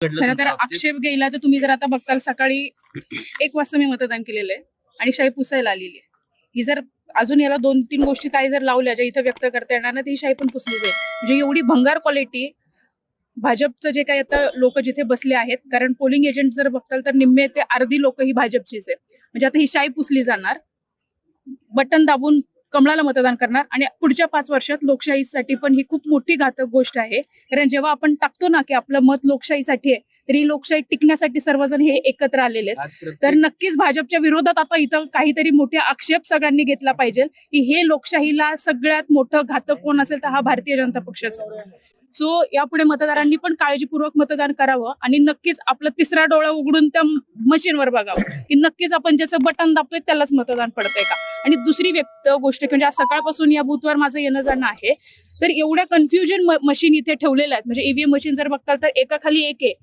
खरं तर आक्षेप घ्यायला तर तुम्ही जर आता बघताल सकाळी 1 वाजता मी मतदान केलेलं आहे आणि शाई पुसायला आलेली आहे. ही जर अजून याला 2-3 गोष्टी काय जर लावल्या ज्या इथं व्यक्त करता येणार ना, ती शाई पण पुसली जाईल. म्हणजे एवढी भंगार क्वालिटी भाजपचं जे काही आता लोक जिथे बसले आहेत, कारण पोलिंग एजंट जर बघताल तर निम्मे ते अर्धी लोक ही भाजपचीच आहे. म्हणजे आता ही शाई पुसली जाणार, बटन दाबून कमळाला मतदान करणार आणि पुढच्या 5 वर्षात लोकशाहीसाठी पण ही खूप मोठी घातक गोष्ट आहे. कारण जेव्हा आपण टाकतो ना की आपलं मत लोकशाहीसाठी आहे, तरी लोकशाही टिकण्यासाठी सर्वजण हे एकत्र आलेले आहेत. तर नक्कीच भाजपच्या विरोधात आता इथं काहीतरी मोठे आक्षेप सगळ्यांनी घेतला पाहिजे की हे लोकशाहीला सगळ्यात मोठं घातक कोण असेल तर हा भारतीय जनता पक्षाचा. सो यापुढे मतदारांनी पण काळजीपूर्वक मतदान करावं आणि नक्कीच आपला तिसरा डोळा उघडून त्या मशीनवर बघावं की नक्कीच आपण ज्याचं बटन दाबतोय त्यालाच मतदान पडतंय का. आणि दुसरी गोष्ट म्हणजे आज सकाळपासून या बूथवर माझं येणं जाणं आहे, तर एवढ्या कन्फ्युजन मशीन इथे ठेवलेल्या आहेत. म्हणजे ईव्हीएम मशीन जर बघताल तर एका खाली एक आहे